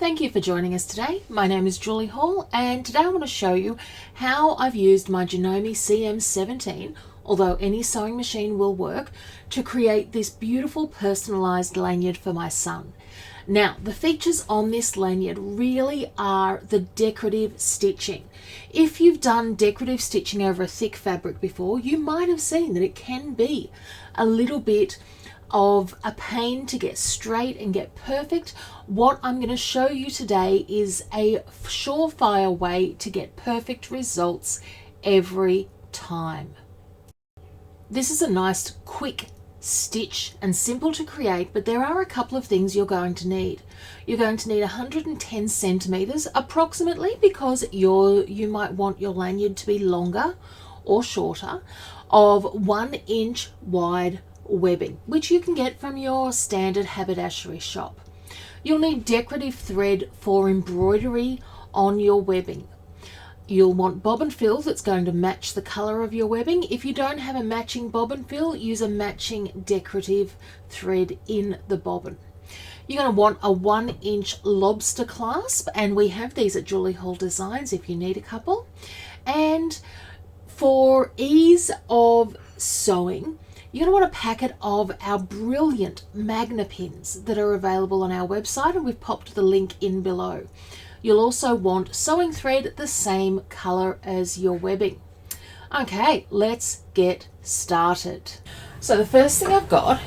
Thank you for joining us today. My name is Julie Hall, and today I want to show you how I've used my Janome CM17, although any sewing machine will work, to create this beautiful personalized lanyard for my son. Now, the features on this lanyard really are the decorative stitching. If you've done decorative stitching over a thick fabric before, you might have seen that it can be a little bit of a pain to get straight and get perfect. What I'm going to show you today is a surefire way to get perfect results every time. This is a nice quick stitch and simple to create, but there are a couple of things you're going to need. You're going to need 110 centimeters approximately, because you might want your lanyard to be longer or shorter, of 1 inch wide webbing, which you can get from your standard haberdashery shop. You'll need decorative thread for embroidery on your webbing. You'll want bobbin fill that's going to match the color of your webbing. If you don't have a matching bobbin fill, use a matching decorative thread in the bobbin. You're going to want a 1 inch lobster clasp, and we have these at Julie Hall Designs if you need a couple. And for ease of sewing, you're going to want a packet of our brilliant Magna pins that are available on our website, and we've popped the link in below. You'll also want sewing thread the same color as your webbing. Okay, let's get started. So the first thing I've got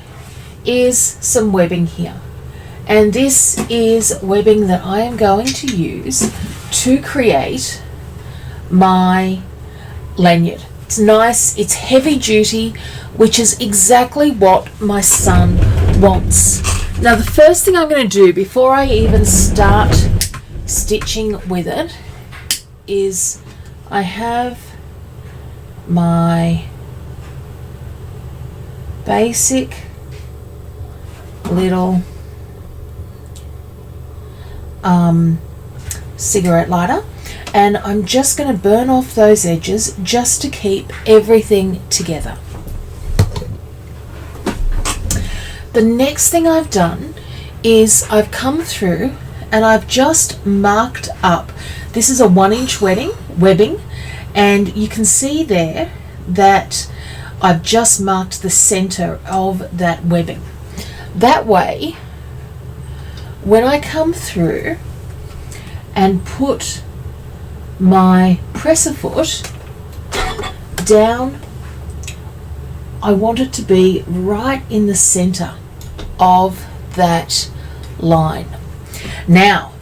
is some webbing here, and this is webbing that I am going to use to create my lanyard. It's nice, it's heavy duty, which is exactly what my son wants. Now, the first thing I'm going to do before I even start stitching with it is I have my basic little cigarette lighter, and I'm just going to burn off those edges just to keep everything together. The next thing I've done is I've come through and I've just marked up. This is a 1 inch webbing, and you can see there that I've just marked the center of that webbing. That way, when I come through and put my presser foot down, I want it to be right in the center of that line. Now,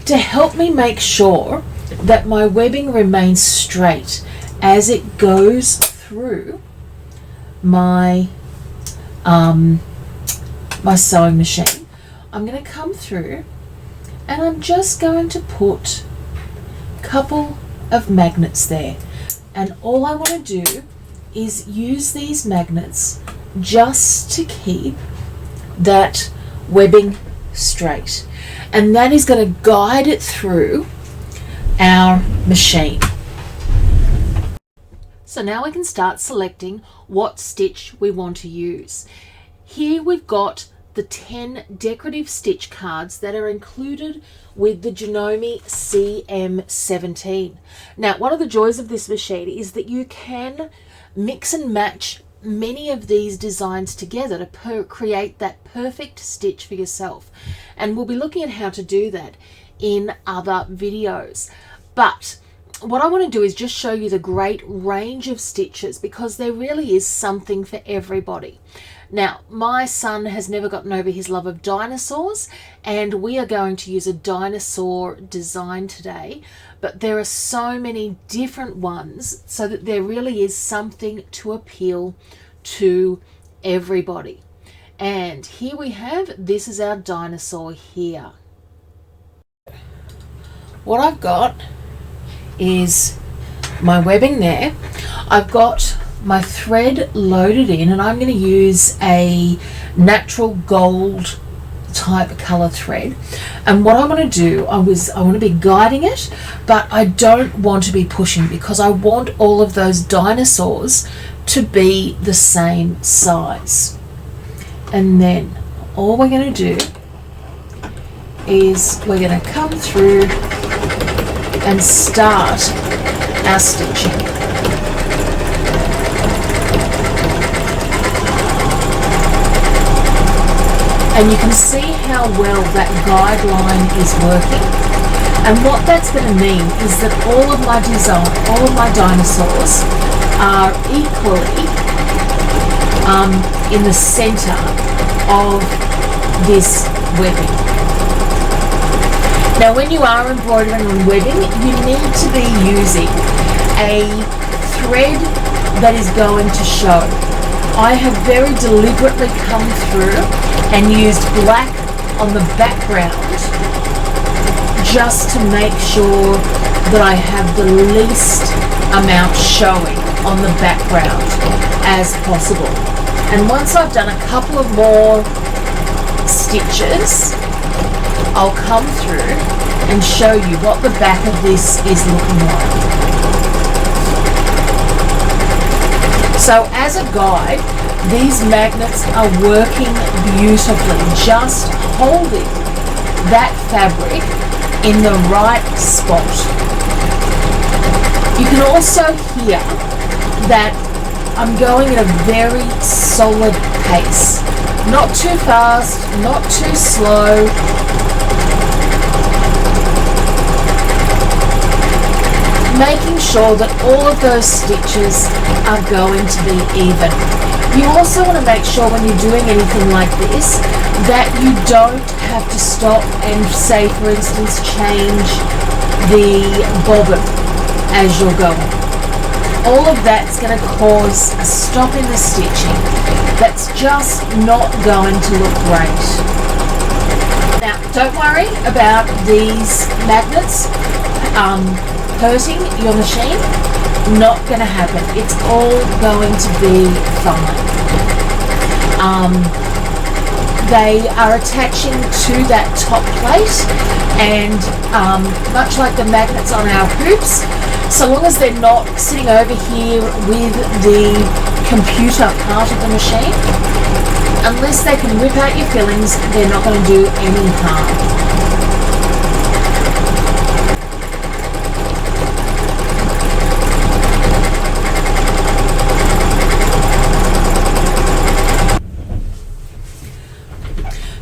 to help me make sure that my webbing remains straight as it goes through my my sewing machine, I'm going to come through and I'm just going to put a couple of magnets there, and all I want to do is use these magnets just to keep that webbing straight, and that is going to guide it through our machine. So now we can start selecting what stitch we want to use. Here we've got the 10 decorative stitch cards that are included with the Janome CM17. Now, one of the joys of this machine is that you can mix and match many of these designs together to create that perfect stitch for yourself, and we'll be looking at how to do that in other videos. But what I want to do is just show you the great range of stitches, because there really is something for everybody. Now, my son has never gotten over his love of dinosaurs, and we are going to use a dinosaur design today, but there are so many different ones, so that there really is something to appeal to everybody. And here we have, this is our dinosaur here. What I've got is my webbing there. I've got my thread loaded in, and I'm going to use a natural gold type color thread. And what I want to do, I want to be guiding it, but I don't want to be pushing, because I want all of those dinosaurs to be the same size. And then all we're going to do is we're going to come through and start our stitching. And you can see how well that guideline is working. And what that's going to mean is that all of my design, all of my dinosaurs are equally in the center of this webbing. Now when you are embroidering on webbing, you need to be using a thread that is going to show. I have very deliberately come through and used black on the background just to make sure that I have the least amount showing on the background as possible. And once I've done a couple of more stitches, I'll come through and show you what the back of this is looking like. So as a guide, these magnets are working beautifully, just holding that fabric in the right spot. You can also hear that I'm going at a very solid pace. Not too fast, not too slow. Making sure that all of those stitches are going to be even. You also want to make sure when you're doing anything like this that you don't have to stop and, say for instance, change the bobbin as you're going. All of that's going to cause a stop in the stitching that's just not going to look great. Now, don't worry about these magnets hurting your machine. Not going to happen. It's all going to be fine. They are attaching to that top plate, and much like the magnets on our hoops, so long as they're not sitting over here with the computer part of the machine, unless they can rip out your fillings, they're not going to do any harm.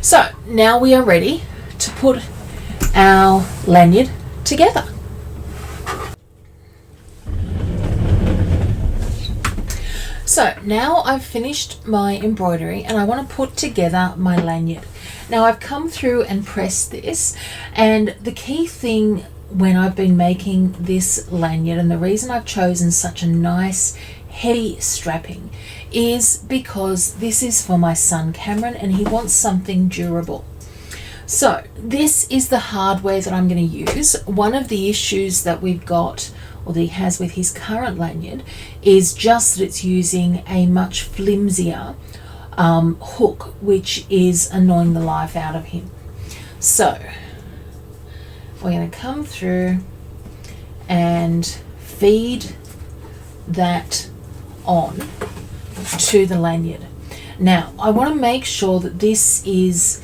So now we are ready to put our lanyard together. So now I've finished my embroidery and I want to put together my lanyard. Now I've come through and pressed this, and the key thing when I've been making this lanyard, and the reason I've chosen such a nice heavy strapping, is because this is for my son Cameron and he wants something durable. So this is the hardware that I'm going to use. One of the issues that we've got, or that he has with his current lanyard, is just that it's using a much flimsier hook, which is annoying the life out of him. So we're going to come through and feed that on to the lanyard. Now I want to make sure that this is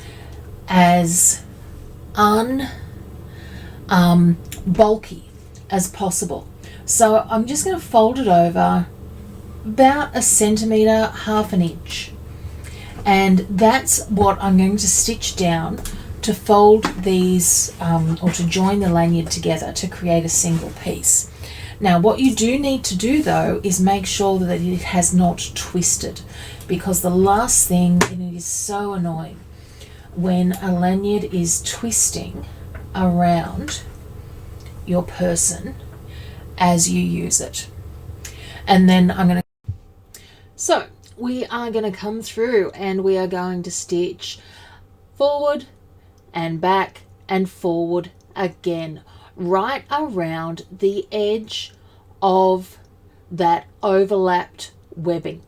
as bulky as possible. So I'm just going to fold it over about 1 centimetre, half an inch, and that's what I'm going to stitch down to fold these or to join the lanyard together to create a single piece. Now what you do need to do though is make sure that it has not twisted, because the last thing, and it is so annoying when a lanyard is twisting around your person as you use it. And then so we are going to come through and we are going to stitch forward and back and forward again, right around the edge of that overlapped webbing.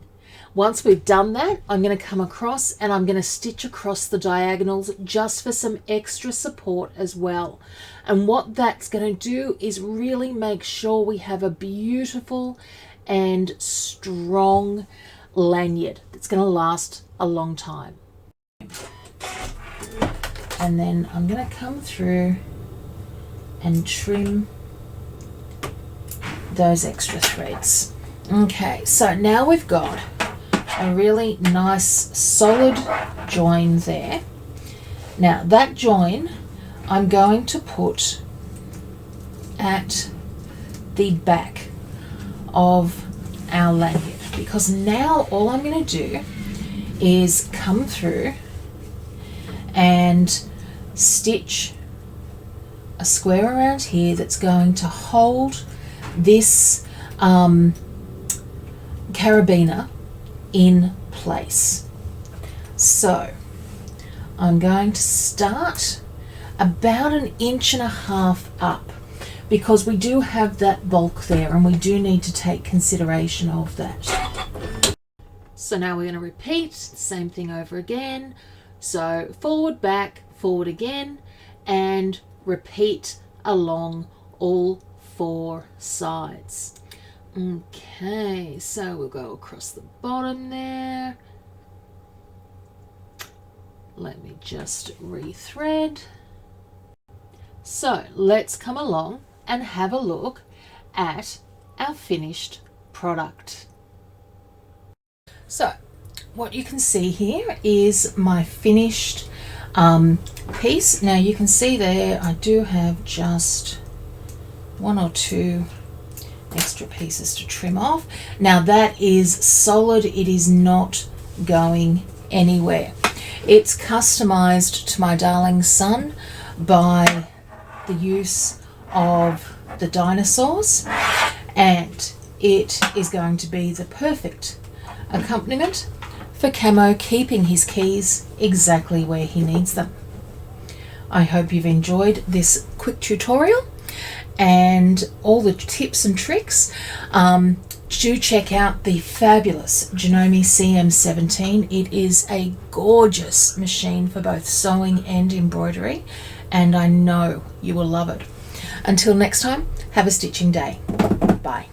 Once we've done that, I'm going to come across and I'm going to stitch across the diagonals just for some extra support as well. And what that's going to do is really make sure we have a beautiful and strong lanyard that's going to last a long time. and then I'm going to come through and trim those extra threads. Okay, so now we've got a really nice solid join there. Now that join I'm going to put at the back of our lanyard, because now all I'm going to do is come through and stitch a square around here that's going to hold this carabiner in place. So I'm going to start about 1.5 inches up, because we do have that bulk there and we do need to take consideration of that. So now we're going to repeat the same thing over again. So forward, back, forward again, and repeat along all 4 sides. Okay, so we'll go across the bottom there. Let me just rethread. So let's come along and have a look at our finished product. So what you can see here is my finished piece. Now you can see there I do have just 1 or 2 extra pieces to trim off. Now that is solid, it is not going anywhere. It's customized to my darling son by the use of the dinosaurs, and it is going to be the perfect accompaniment for Camo, keeping his keys exactly where he needs them. I hope you've enjoyed this quick tutorial and all the tips and tricks. Do check out the fabulous Janome CM17. It is a gorgeous machine for both sewing and embroidery, and I know you will love it. Until next time, have a stitching day. Bye.